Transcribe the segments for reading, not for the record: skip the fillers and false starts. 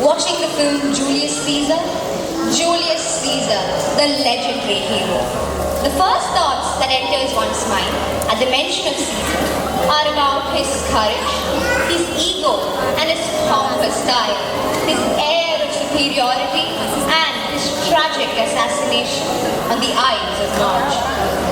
Watching the film Julius Caesar? Julius Caesar, the legendary hero. The first thoughts that enters one's mind at the mention of Caesar are about his courage, his ego, and his pompous style, his air of superiority, and his tragic assassination on the Ides of March.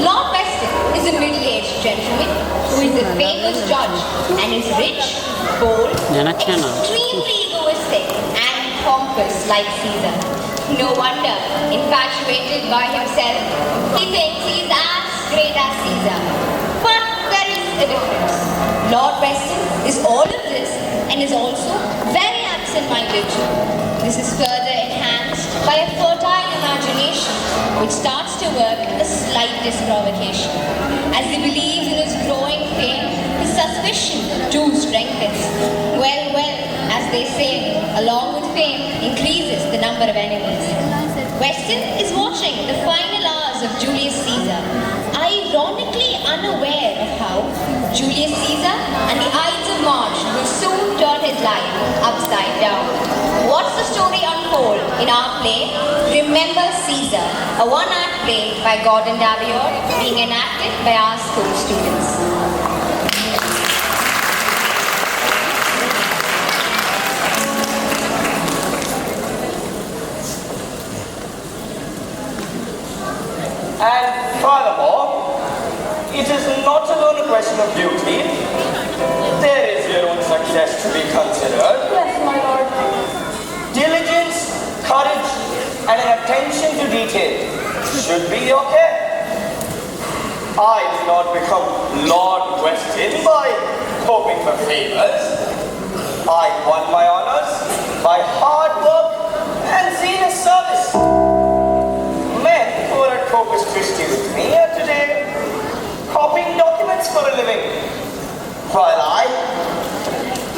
Lord Weston is a middle-aged gentleman who is a famous judge and is rich, bold, extremely egoistic, and pompous like Caesar. No wonder, infatuated by himself, he thinks he is as great as Caesar. But there is a difference. Lord Weston is all of this and is also very absent-minded too. This is further enhanced by a fertile imagination which starts to work at the slightest provocation. As he believes in his growing fame, his suspicion too strengthens. Well, as they say, along with fame increases the number of enemies. Weston is watching the final hours of Julius Caesar, ironically unaware of how Julius Caesar and the Ides of March will soon turn his life upside down. Watch the story unfold in our play, Remember Caesar, a one-act play by Gordon Daviot, being enacted by our school students. And furthermore, it is not alone a question of duty. There is your own success to be considered. Yes, my lord. Diligence, courage, and an attention to detail should be your care. I did not become Lord Weston by hoping for favors. I won my honors by hard work and zealous service. Men who are at Corpus Christi with me are today copying documents for a living. While I,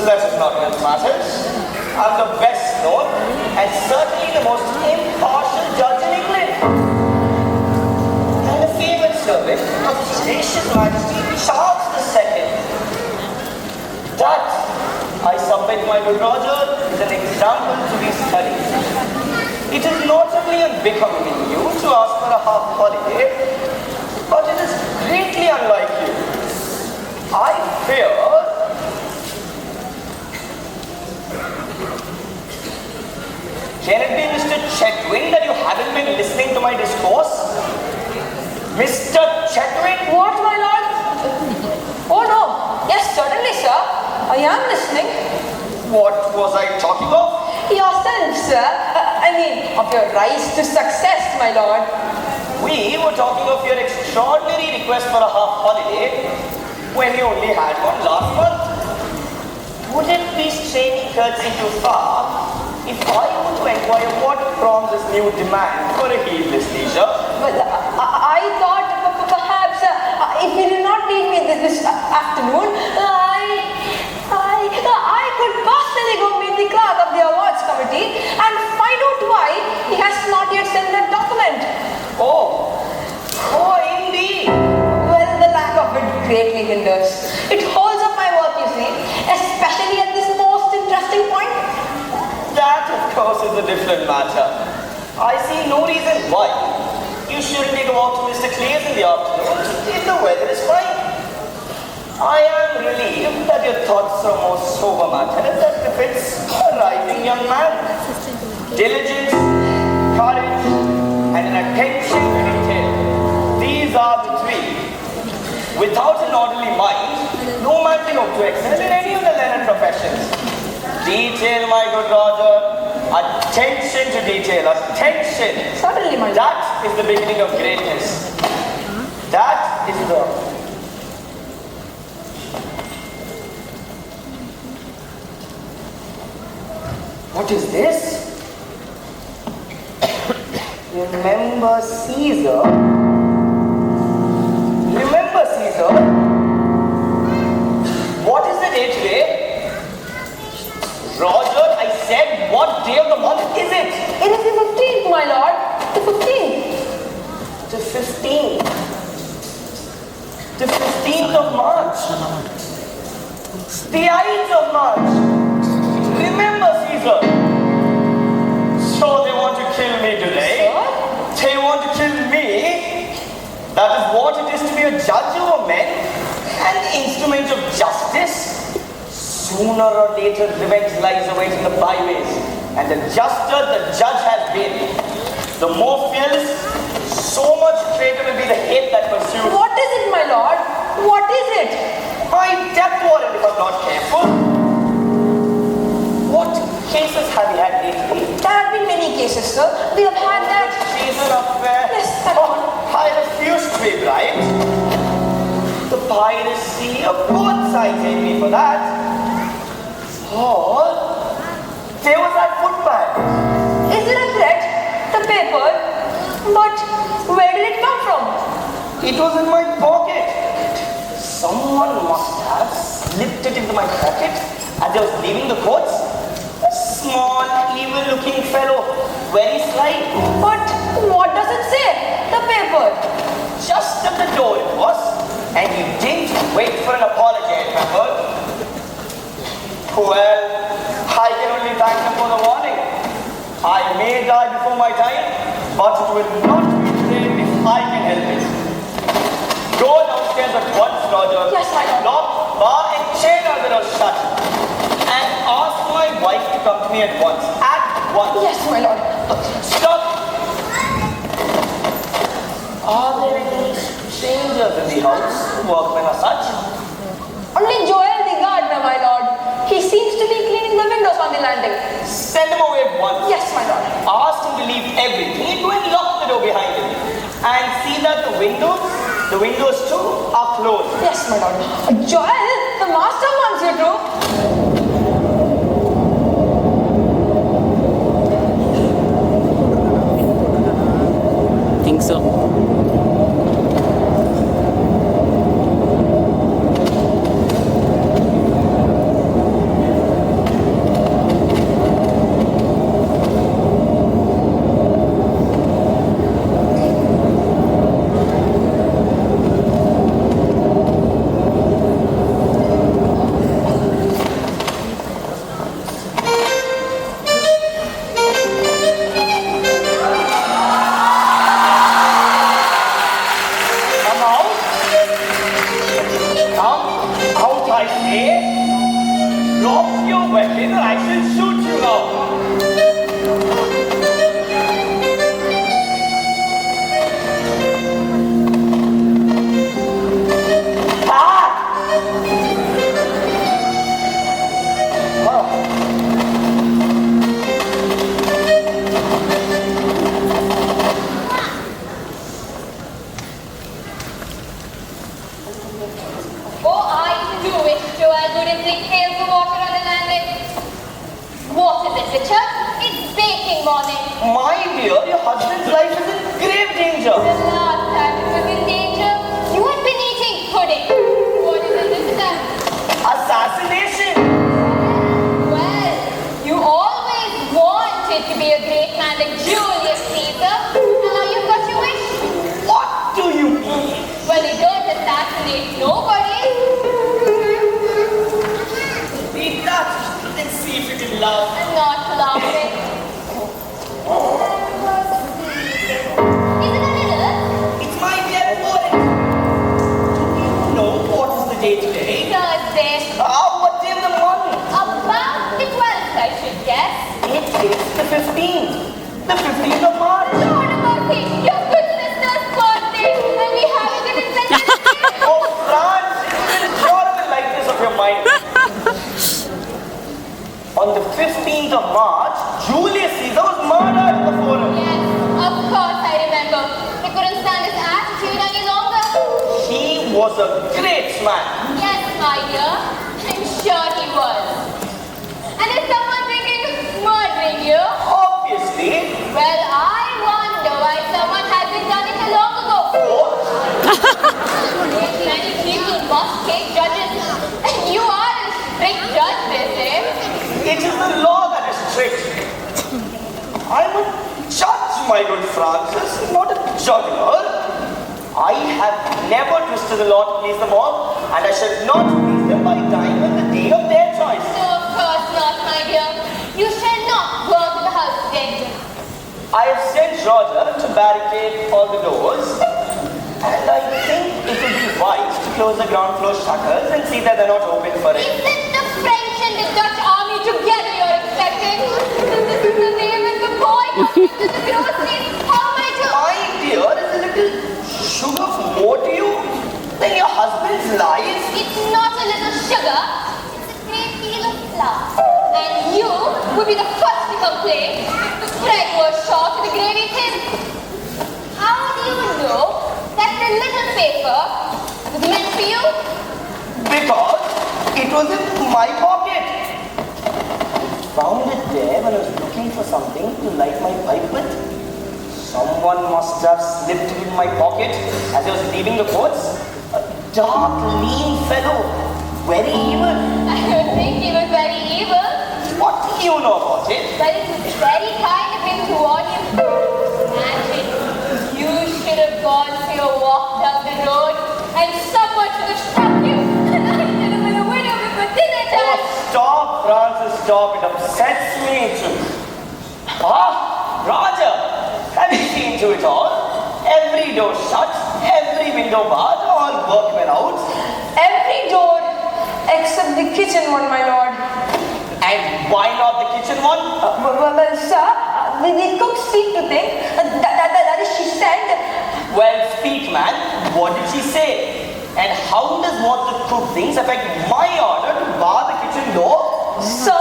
let us not mince matters, am the best known and certainly the most impartial judge in England. And a favoured servant of His Gracious Majesty Charles II. That, I submit, my good Roger, is an example to be studied. It is not only unbecoming in you to ask for a half holiday, but it is greatly unlike you. I fear can it be Mr. Chetwynd that you haven't been listening to my discourse? Mr. Chetwynd? What, my lord? Oh no. Yes, certainly, sir. I am listening. What was I talking of? Yourself, sir. I mean, of your rise to success, my lord. We were talking of your extraordinary request for a half holiday when you only had one last month. Would it be straining courtesy too far if I were to inquire what prompts this new demand for a heedless leisure? Well, I thought perhaps if you did not need me this afternoon, I could personally go meet the clerk of the awards committee and find out why he has not yet sent that document. Oh, indeed. Well, the lack of it greatly hinders. It holds up my work, you see, especially at this most interesting point. That, of course, is a different matter. I see no reason why you shouldn't go out to Mr. Clay's in the afternoon if the weather is fine. I am relieved that your thoughts are more sober matter that befits a rising young man. Diligence, courage, and an attention to detail. These are the three. Without an orderly mind, no man can hope to excel in any of the learned professions. Detail, my good Roger. Attention to detail. Attention. Certainly, my lord. That is the beginning of greatness. That is the... What is this? Remember Caesar? Remember Caesar? What is the day today? Roger, I said, what day of the month is it? It is the 15th, my lord. The 15th. The 15th. The 15th of March. The Ides of March. Remember Caesar. privilege of justice? Sooner or later, revenge lies awaiting the byways, and the juster the judge has been, the more fearless, so much greater will be the hate that pursues. What is it, my lord? What is it? My death warrant if I'm not careful. What cases have you had lately? There have been many cases, sir. We have had that. Caesar affair? Yes, that Oh, I refuse to be bribed. The piracy of both sides hate me for that. Or there was that footbag. Is it a threat? The paper? But where did it come from? It was in my pocket. Someone must have slipped it into my pocket as I was leaving the courts. A small, evil-looking fellow, very sly. But what does it say? The paper. Just at the door it was, and he didn't wait for an apology, I remember. Well, I can only thank him for the warning. I may die before my time, but it will not be late if I can help it. Go downstairs at once, Roger. Yes, my lord. Lock, bar, and chain are the doors shut. And ask my wife to come to me at once. At once. Yes, my lord. Stop! Are there any strangers in the house? Workmen or such? Only Joel the gardener, my lord. He seems to be cleaning the windows on the landing. Send him away at once. Yes, my lord. Ask him to leave everything and lock the door behind him. And see that the windows too, are closed. Yes, my lord. Joel, the master wants you to. Think so. Assassination! Well, you always wanted to be a great man like Julius Caesar. Now you've got your wish. What do you mean? Well, you don't assassinate nobody. Read that and see if you can laugh. I'm not laughing. Is it a riddle? It's my death warrant. Do you know what is the day today? Thursday. What day of the month? About the 12th, I should guess. It is the 15th. The 15th of March. Lord about it, your good sister's birthday, and we haven't even celebrated. Oh, France, enjoy the lightness of your mind. On the 15th of March, Julius Caesar was murdered in the Forum. Yes, of course I remember. He couldn't stand his attitude any longer. He was a great man. Yes, my dear, I'm sure he was. And is someone thinking of murdering you? Obviously. Well, I wonder why someone hasn't done it long ago. Many people must take judges, and you are a strict judge, they say. It is the law that is strict. I'm a judge, my good Francis, not a juggler. I have never twisted the law to please them all, and I shall not please them by dying on the day of their choice. No, of course not, my dear. You shall not go to the house today. I have sent Roger to barricade all the doors, and I think it would be wise to close the ground floor shutters and see that they're not open for it. Is it the French and the Dutch army together you're expecting? This is the name of the boy coming to the groceries. How am I to... My dear, is a little sugar more to you than your husband's lies? It's not a little sugar, it's a great deal of flour. And you would be the first to complain if the bread was short and the gravy thin. How do you know that the little paper was meant for you? Because it was in my pocket. Found it there when I was looking for something to light my pipe with. Someone must have slipped it in my pocket as I was leaving the courts. A dark, lean fellow. Very evil. I don't think he was very evil. What do you know about it? But it was very kind of him to warn you. Imagine, you should have gone for your walk down the road and someone should have struck you. And I should have been a widow before dinner time. Oh, stop, Francis, stop. It upsets me too. Roger, have you seen to it all? Every door shut, every window barred, all workmen out. Every door except the kitchen one, my lord. And why not the kitchen one? Well, sir, the cook seemed to think that is she said. Well, speak, man. What did she say? And how does what the cook thinks affect my order to bar the kitchen door? Sir,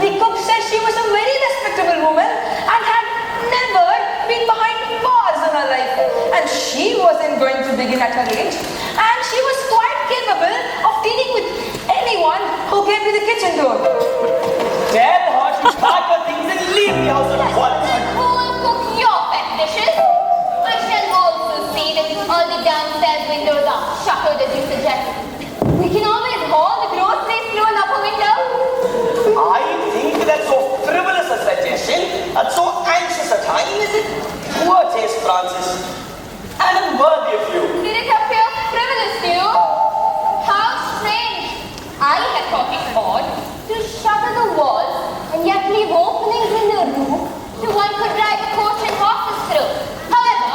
the cook said she was a very respectable woman and had never been behind bars in her life. And she wasn't going to begin at her age. And she was quite capable of dealing with anyone who came to the kitchen door. Tell her to pack her things and leave the house at once. Who will cook your pet dishes? I shall also see that all the downstairs windows are shuttered as you suggest. We can always haul the groceries through an upper window. I think that's so frivolous a suggestion, and so anxious a time, is it? Poor taste, Francis. And unworthy of you. Did it appear frivolous to you? How strange. I had thought it odd to shutter the walls and yet leave openings in the roof so one could drive a coach and horses through. However,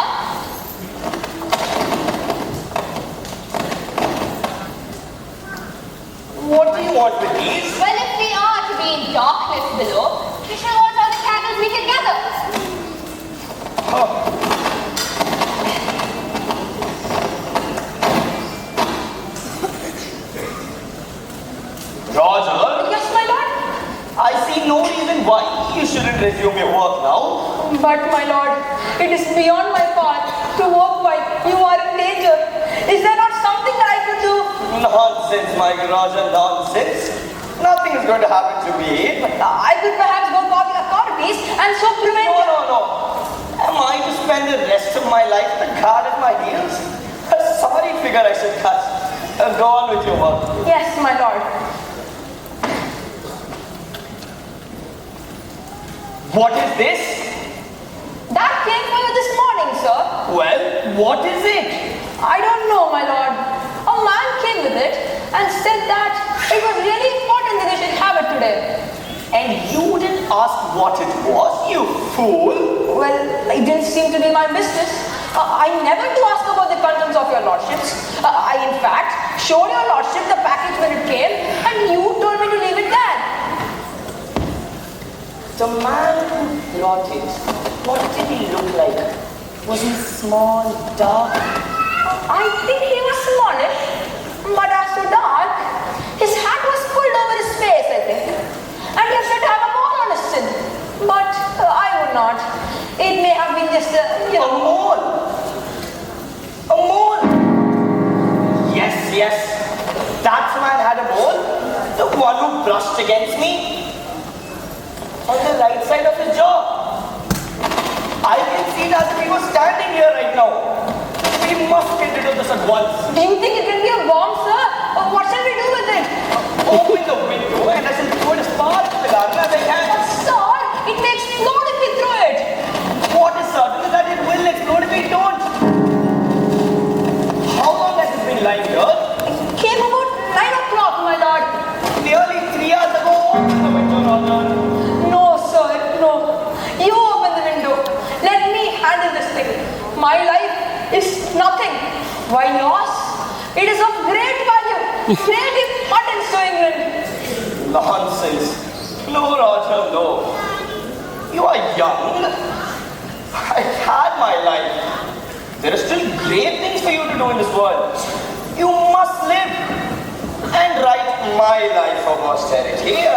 What do you want with these? well, if we are to be in darkness below, we shall watch all the candles we can gather. Roger, Yes, my lord. I see no reason why you shouldn't resume your work now. But, my lord, it is beyond my power to walk by. You are in danger. Is there not something that I could do? Nonsense, my Roger, nonsense. Nothing is going to happen to me. I could perhaps go call the authorities and so prevent... No. Am I to spend the rest of my life with a guard at my heels? A sorry figure I should cut. Go on with your work. Yes, my lord. What is this? That came for you this morning, sir. Well, what is it? I don't know, my lord. A man came with it and said that it was really important that you should have it today. And you didn't ask what it was, you fool. Well, it didn't seem to be my business. I never do ask about the contents of your lordships. I, in fact, showed your lordship the package when it came and you told me to leave it there. The man who brought it, what did he look like? Was he small, dark? I think he was smallish, but as to dark, his hat was pulled over his face, I think. And he said to have a mole on his chin. But I would not. It may have been just a, A mole? A mole? Yes. That man had a mole. The one who brushed against me. On the right side of his jaw. I can see that he was standing here right now. We must get rid of this at once. do you think it can be a bomb, sir? What shall we do with it? Open the window and I shall throw it as far into the garden as I can. Sir, it may explode if we throw it. What is certain is that it will explode if we don't. How long has it been lying here? It came about 9 o'clock, my lord. Nearly 3 hours ago. Open the window, Roger. No, sir, no. You open the window. Let me handle this thing. My life is nothing. Why yours? It is of great value, great importance to England. Nonsense. No, Roger, no. You are young. I've had my life. There are still great things for you to do in this world. You must live and write my life for posterity.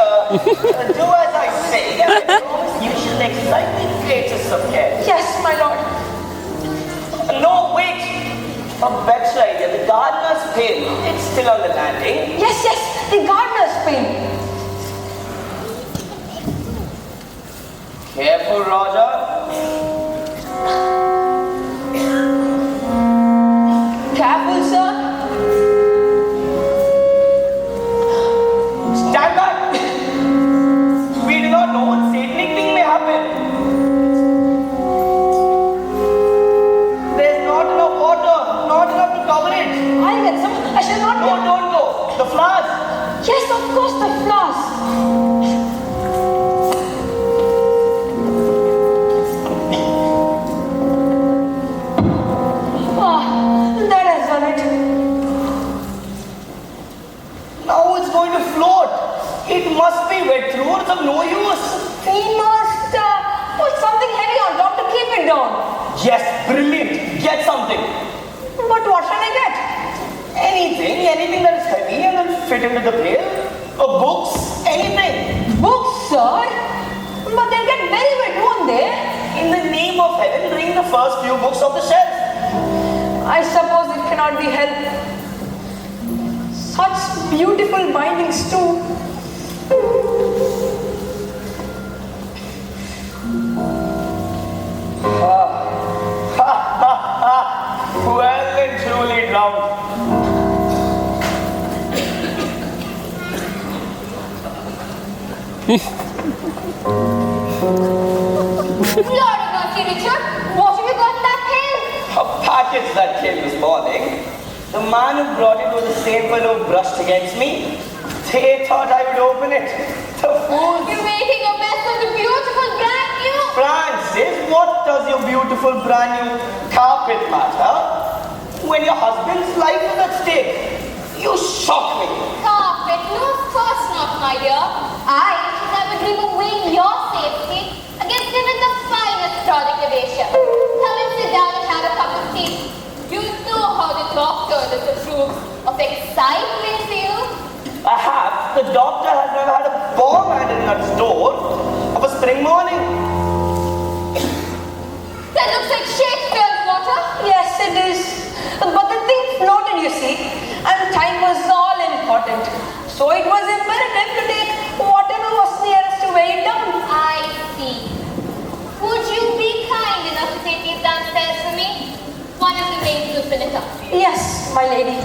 Do as I say, and I promise you shall excite the greatest of care. Yes, my lord. No, wait. A better idea. The gardener's pail. It's still on the landing. Yes, the gardener's pail. Careful, Roger. Careful, sir. Stand back. We do not know what satanic thing may happen. There's not enough water, not enough to cover it. I'll get some. I shall not. No, don't go. The flowers. Yes, of course, the flowers. That has done it. Now it's going to float. It must be wet through or it's of no use. We must put something heavy on top to keep it down. Yes, brilliant. Get something. But what shall I get? Anything that is heavy and will fit into the pail. Or books, anything. Books, sir? But they'll get very wet, won't they? In the name of heaven, bring the first few books off the shelf. I suppose it cannot be helped. Such beautiful bindings too. Well and truly drowned. Lord of mercy, Richard, what have you got in that pail? A package that came this morning. The man who brought it was the same fellow who brushed against me. They thought I would open it. The fools. You're making a mess of the beautiful brand new. Francis, what does your beautiful brand new carpet matter when your husband's life is at stake? You shock me. Carpet? No, of course not, my dear. I would dream of weighing your safety against even the finest product of Asia. Come and sit down and have a cup of tea. You know how the doctor disapproves of excitement to you. Perhaps the doctor has never had a bomb handed at his door of a spring morning. That looks like Shakespeare's water. Yes, it is. But the thing floated, you see, and time was all important. So it was imperative to take whatever was nearest to weigh it down. I see. Would you be kind enough to take these downstairs for me? One of the maids will fill it up. Yes, my lady.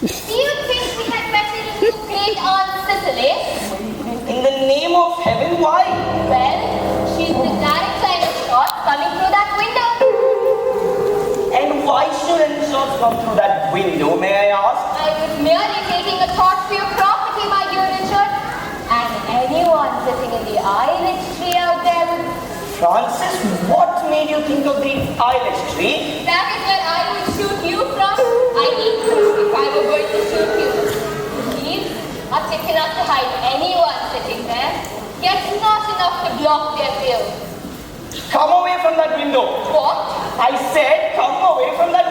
Do you think we had better remove Great Aunt Cicely? In the name of heaven, why? Well, she's the direct line of shot coming through that window. And why should any shots come through that window, may I ask? I was merely taking a thought for your property, my dear Richard. And anyone sitting in the eyelid tree out there would... Francis, what made you think of the eyelid tree? That is where I would shoot you from. I mean, if I were going to shoot you. These are thick enough to hide anyone sitting there, yet not enough to block their view. Come away from that window. What? I said, come away from that